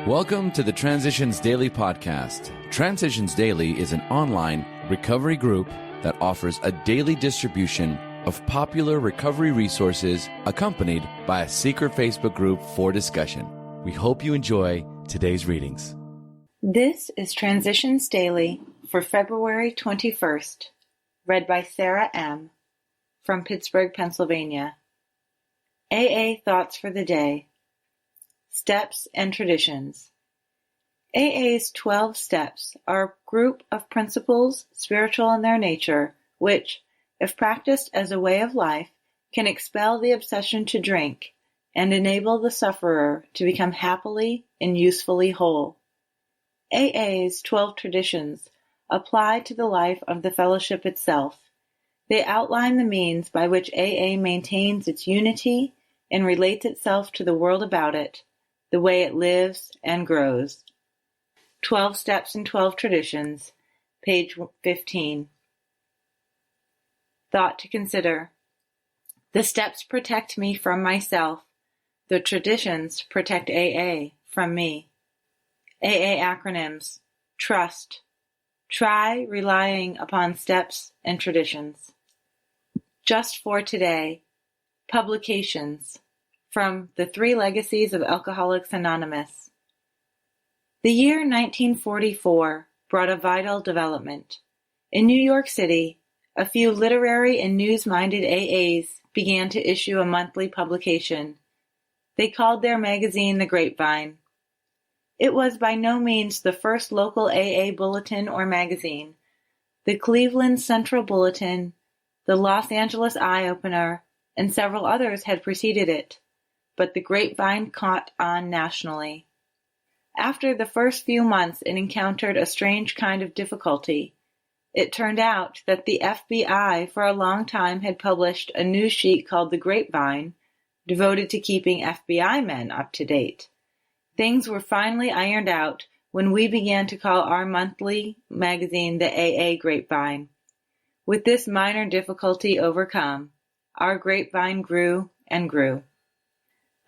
Welcome to the Transitions Daily podcast. Transitions Daily is an online recovery group that offers a daily distribution of popular recovery resources accompanied by a secret Facebook group for discussion. We hope you enjoy today's readings. This is Transitions Daily for February 21st, read by Sarah M. from Pittsburgh, Pennsylvania. AA Thoughts for the Day. Steps and Traditions. AA's 12 steps are a group of principles, spiritual in their nature, which, if practiced as a way of life, can expel the obsession to drink and enable the sufferer to become happily and usefully whole. AA's 12 traditions apply to the life of the fellowship itself. They outline the means by which AA maintains its unity and relates itself to the world about it, the way it lives and grows. 12 Steps and 12 Traditions, page 15. Thought to consider. The steps protect me from myself. The traditions protect AA from me. AA acronyms. Trust. Try relying upon steps and traditions. Just for today. Publications. From The Three Legacies of Alcoholics Anonymous. The year 1944 brought a vital development. In New York City, a few literary and news-minded AAs began to issue a monthly publication. They called their magazine The Grapevine. It was by no means the first local AA bulletin or magazine. The Cleveland Central Bulletin, the Los Angeles Eye Opener, and several others had preceded it, but The Grapevine caught on nationally. After the first few months, it encountered a strange kind of difficulty. It turned out that the FBI for a long time had published a news sheet called The Grapevine, devoted to keeping FBI men up to date. Things were finally ironed out when we began to call our monthly magazine the AA Grapevine. With this minor difficulty overcome, our grapevine grew and grew.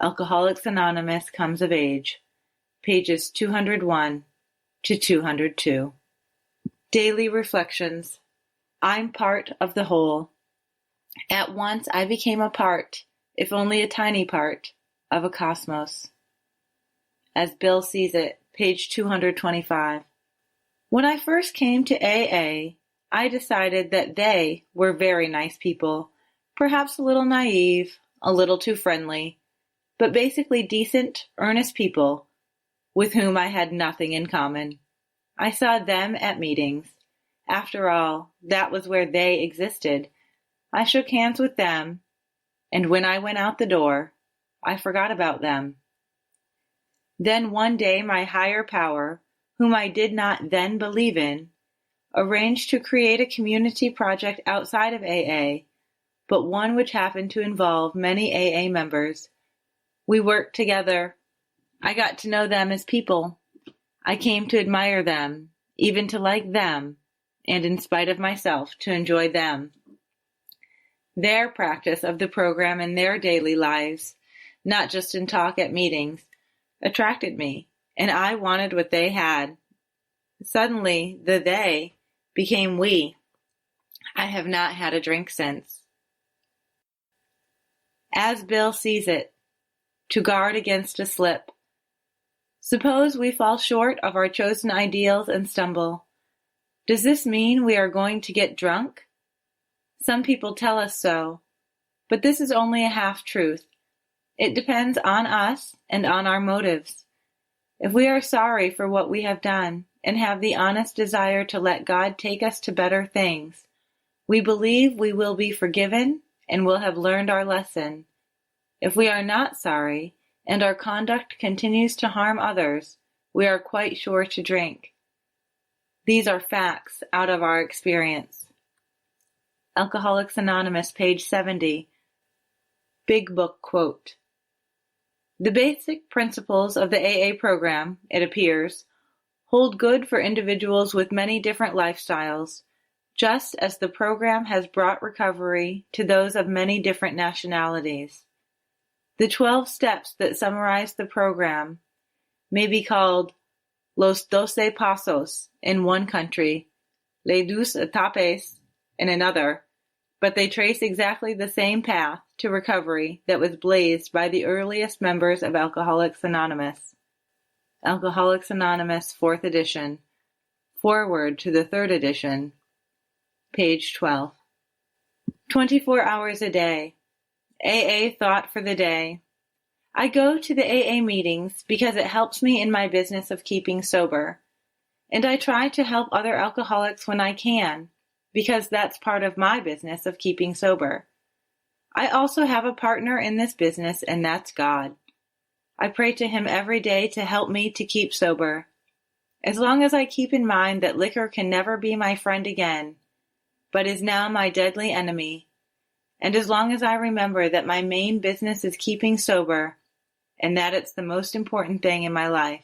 Alcoholics Anonymous comes of age. Pages 201 to 202. Daily Reflections. I'm part of the whole. At once I became a part, if only a tiny part, of a cosmos. As Bill Sees It, page 225. When I first came to AA, I decided that they were very nice people, perhaps a little naive, a little too friendly, but basically decent, earnest people with whom I had nothing in common. I saw them at meetings. After all, that was where they existed. I shook hands with them, and when I went out the door, I forgot about them. Then one day my higher power, whom I did not then believe in, arranged to create a community project outside of AA, but one which happened to involve many AA members. We worked together. I got to know them as people. I came to admire them, even to like them, and in spite of myself, to enjoy them. Their practice of the program in their daily lives, not just in talk at meetings, attracted me, and I wanted what they had. Suddenly, the they became we. I have not had a drink since. As Bill Sees It, to guard against a slip. Suppose we fall short of our chosen ideals and stumble. Does this mean we are going to get drunk? Some people tell us so, but this is only a half-truth. It depends on us and on our motives. If we are sorry for what we have done and have the honest desire to let God take us to better things, we believe we will be forgiven and will have learned our lesson. If we are not sorry, and our conduct continues to harm others, we are quite sure to drink. These are facts out of our experience. Alcoholics Anonymous, page 70. Big Book quote. The basic principles of the AA program, it appears, hold good for individuals with many different lifestyles, just as the program has brought recovery to those of many different nationalities. The 12 steps that summarize the program may be called Los 12 Pasos in one country, Les 12 Etapes in another, but they trace exactly the same path to recovery that was blazed by the earliest members of Alcoholics Anonymous. Alcoholics Anonymous, 4th edition. Foreword to the 3rd edition. Page 12. 24 hours a day. AA thought for the day. I go to the AA meetings because it helps me in my business of keeping sober. And I try to help other alcoholics when I can, because that's part of my business of keeping sober. I also have a partner in this business, and that's God. I pray to Him every day to help me to keep sober. As long as I keep in mind that liquor can never be my friend again, but is now my deadly enemy, and as long as I remember that my main business is keeping sober, and that it's the most important thing in my life,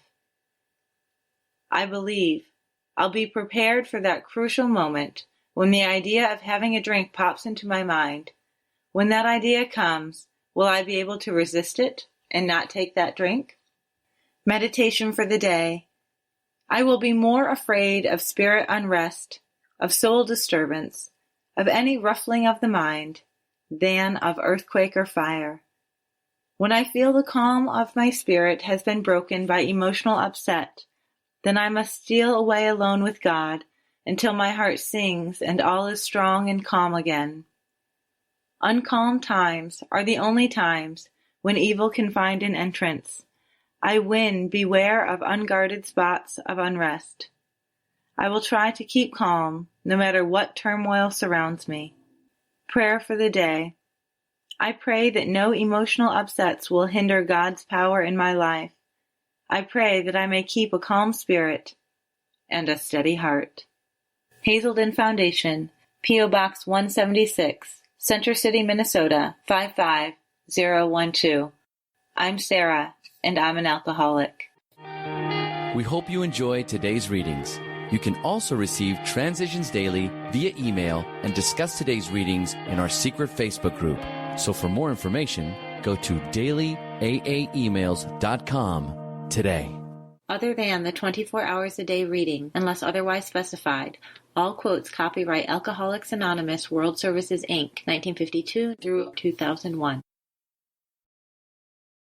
I believe I'll be prepared for that crucial moment when the idea of having a drink pops into my mind. When that idea comes, will I be able to resist it and not take that drink? Meditation for the day. I will be more afraid of spirit unrest, of soul disturbance, of any ruffling of the mind, than of earthquake or fire. When I feel the calm of my spirit has been broken by emotional upset, then I must steal away alone with God until my heart sings and all is strong and calm again. Uncalm times are the only times when evil can find an entrance. I win, beware of unguarded spots of unrest. I will try to keep calm no matter what turmoil surrounds me. Prayer for the day. I pray that no emotional upsets will hinder God's power in my life. I pray that I may keep a calm spirit and a steady heart. Hazelden Foundation, P.O. Box 176, Center City, Minnesota, 55012. I'm Sarah, and I'm an alcoholic. We hope you enjoyed today's readings. You can also receive Transitions Daily via email and discuss today's readings in our secret Facebook group. So for more information, go to dailyaaemails.com today. Other than the 24 hours a day reading, unless otherwise specified, all quotes copyright Alcoholics Anonymous World Services, Inc., 1952 through 2001.